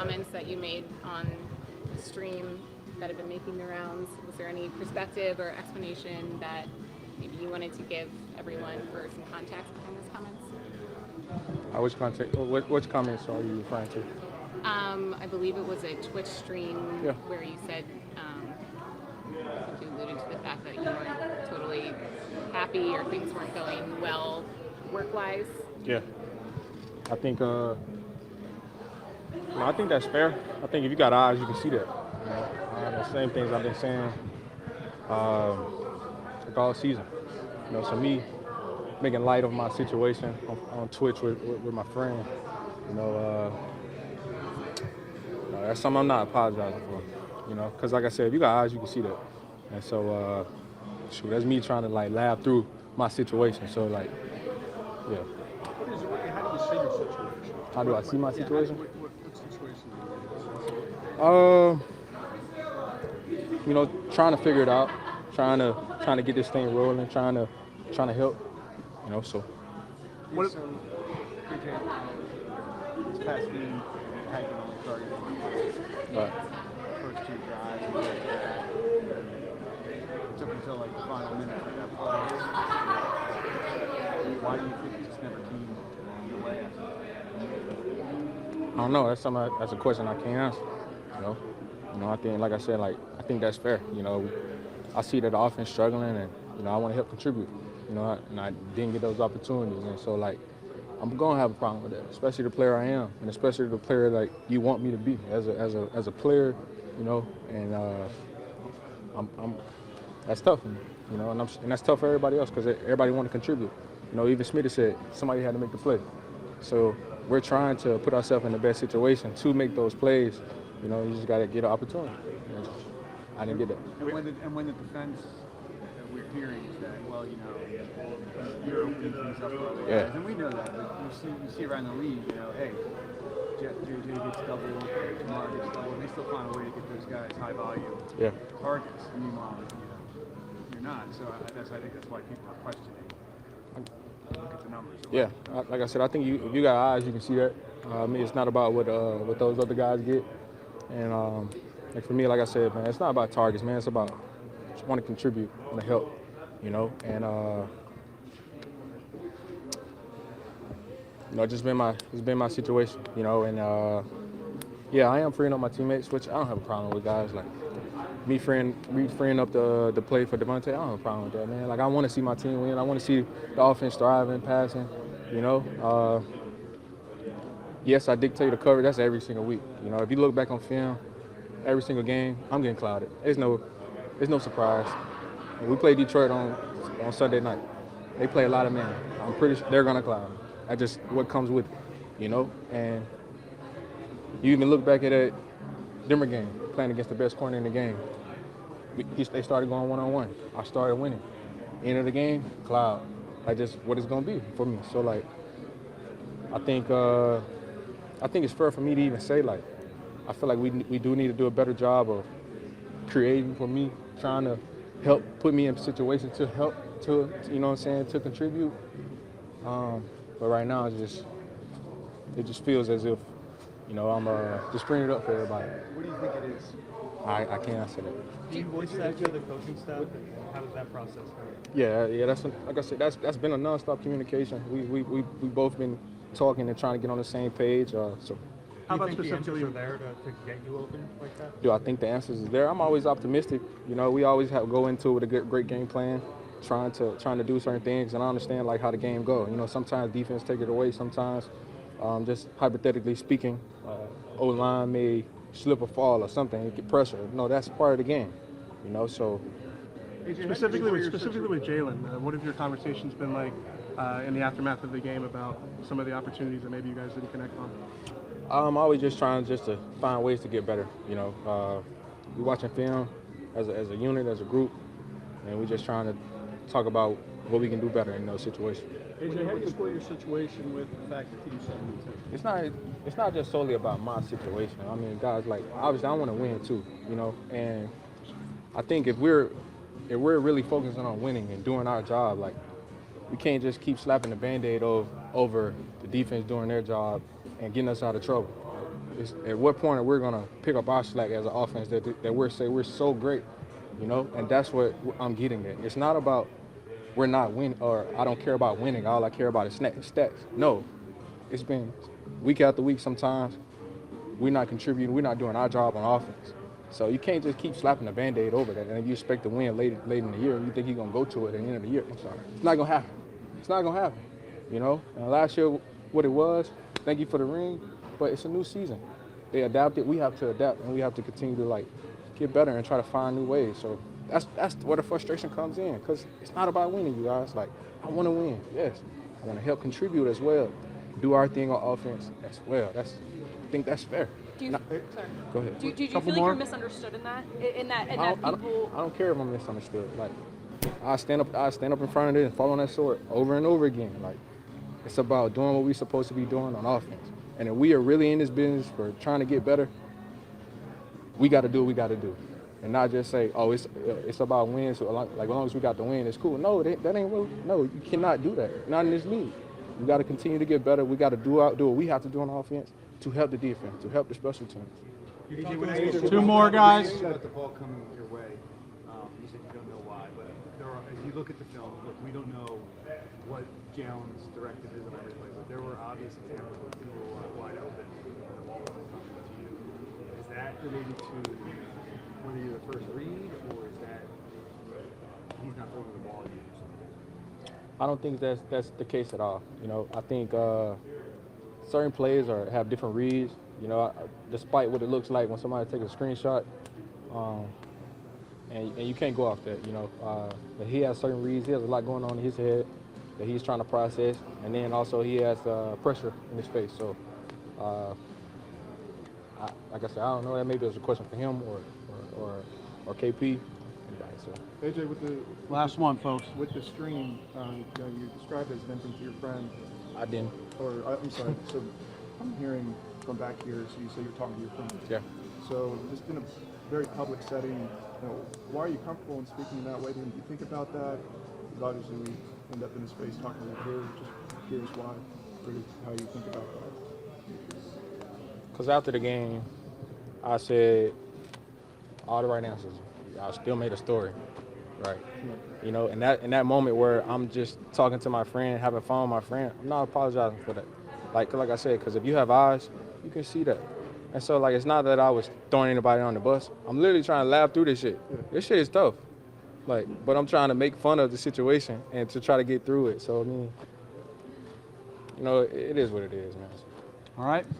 comments that you made on the stream that have been making the rounds? Was there any perspective or explanation that maybe you wanted to give everyone for some context behind those comments? Which context? Which comments are you referring to? I believe it was a Twitch stream Yeah. where you said, I think you alluded to the fact that you weren't totally happy or things weren't going well work-wise. Yeah. I think I think that's fair. I think if you got eyes, you can see that. The same things I've been saying like all season. So me making light of my situation on Twitch with my friend, that's something I'm not apologizing for. Because like I said, if you got eyes, you can see that. And so, that's me trying to like laugh through my situation. So like, yeah. How do you see your situation? How do I see my situation? What situation are you in? Trying to figure it out, trying to get this thing rolling, trying to help, so. What so, AJ, this past game, had been only started Right. first two drives, and it took until like the final minute for that play. Why do you think it just never came your way? I don't know. That's a question I can't answer. I think, like I said, I think that's fair. I see that the offense struggling, and I want to help contribute. And I didn't get those opportunities, and so I'm gonna have a problem with that, especially the player I am, and especially the player like you want me to be as a player, and I'm that's tough for me, and that's tough for everybody else because everybody want to contribute. Even Smith said somebody had to make the play, so we're trying to put ourselves in the best situation to make those plays. You just got to get an opportunity. I didn't get that. And when the defense we're hearing is that, you're opening things up for other guys, and we know that. But you see around the league, hey, JJ gets double, Jamar gets double, and they still find a way to get those guys high volume targets. Meanwhile, you're not. So I think that's why people are questioning. Look at the numbers. Yeah, like I said, I think if you got eyes, you can see that. It's not about what those other guys get. And for me, like I said, man, it's not about targets, man. It's about just want to contribute, want to help, and it's been my situation, and I am freeing up my teammates, which I don't have a problem with guys like me freeing up the play for Devontae. I don't have a problem with that, man. I want to see my team win. I want to see the offense thriving, passing, Yes, I dictate the cover. That's every single week. If you look back on film, every single game, I'm getting clouded. There's no surprise. And we play Detroit on Sunday night. They play a lot of men. I'm pretty sure they're gonna cloud me. That's just what comes with it, And you even look back at that Denver game, playing against the best corner in the game. They started going one-on-one. I started winning. End of the game, cloud. Just what it's gonna be for me. So I think it's fair for me to even say I feel like we do need to do a better job of creating for me, trying to help put me in a situation to help to to contribute. But right now it just feels as if I'm just bringing it up for everybody. What do you think it is? I can't answer that. Do you voice that to the coaching staff? How does that process go? Yeah. That's like I said. That's been a nonstop communication. We both been talking and trying to get on the same page. So. How about specifically the there to get you open like that? Do I think the answers is there? I'm always optimistic. We always go into it with a great game plan, trying to do certain things, and I understand how the game goes. Sometimes defense take it away. Sometimes, just hypothetically speaking, O-line may slip or fall or something and get pressure. That's part of the game. So. Specifically with Jalen, what have your conversations been like in the aftermath of the game about some of the opportunities that maybe you guys didn't connect on? I'm always just trying to find ways to get better. We watching film as a unit, as a group, and we're just trying to talk about what we can do better in those situations. AJ, how do you score your situation with the fact that team's 7-2? It's not just solely about my situation. I mean, guys, obviously I want to win too, and I think if we're really focusing on winning and doing our job, we can't just keep slapping the Band-Aid over the defense doing their job and getting us out of trouble. It's at what point are we gonna pick up our slack as an offense that we're so great, you know? And that's what I'm getting at. It's not about we're not winning or I don't care about winning. All I care about is stats. No, it's been week after week. Sometimes we're not contributing. We're not doing our job on offense. So you can't just keep slapping a Band-Aid over that and you expect to win late in the year. You think you're gonna go to it at the end of the year. I'm sorry, it's not gonna happen. It's not gonna happen. You know. And last year, what it was. Thank you for the ring, but it's a new season. They adapted. We have to adapt, and we have to continue to like get better and try to find new ways. So that's where the frustration comes in, because it's not about winning, you guys. Like, I want to win, yes. I want to help contribute as well, do our thing on offense as well. I think that's fair. Do you, sorry. Go ahead. Do you feel like you're misunderstood in that? I don't care if I'm misunderstood. Like, I stand up in front of it and fall on that sword over and over again. Like, it's about doing what we're supposed to be doing on offense. And if we are really in this business for trying to get better, we got to do what we got to do, and not just say, "Oh, it's about wins." So as long as we got the win, it's cool. No, that ain't what. No, you cannot do that. Not in this league. We got to continue to get better. We got to do what we have to do on offense to help the defense, to help the special teams. Two more guys. You got the ball coming your way. You said you don't know why, but as you look at the film, look, we don't know what Jalen's directive is on every play, but there were obvious examples where people were wide open and the ball wasn't coming to you. Is that related to whether you're the first read, or is that he's not throwing the ball at you or something? I don't think that's the case at all. You know, I think certain plays have different reads. You know, despite what it looks like when somebody takes a screenshot, and you can't go off that. You know, but he has certain reads. He has a lot going on in his head that he's trying to process, and then also he has pressure in his face. So, like I said, I don't know. That maybe was a question for him or KP. So. AJ, with the Last one, folks. with the stream, you described it as venting to your friend, I didn't. I'm sorry. So I'm hearing from back here. So you say you're talking to your friend. Yeah. So just in a very public setting, why are you comfortable in speaking in that way? Didn't you think about that? Because obviously we end up in a space talking about here. Just curious why, or how you think about that. Because after the game, I said all the right answers. I still made a story, right? You know, in that moment where I'm just talking to my friend, having fun with my friend, I'm not apologizing for that. Like I said, because if you have eyes, you can see that. And so, like, it's not that I was throwing anybody on the bus. I'm literally trying to laugh through this shit. This shit is tough. Like, but I'm trying to make fun of the situation and to try to get through it. So, I mean, you know, it is what it is, man. All right.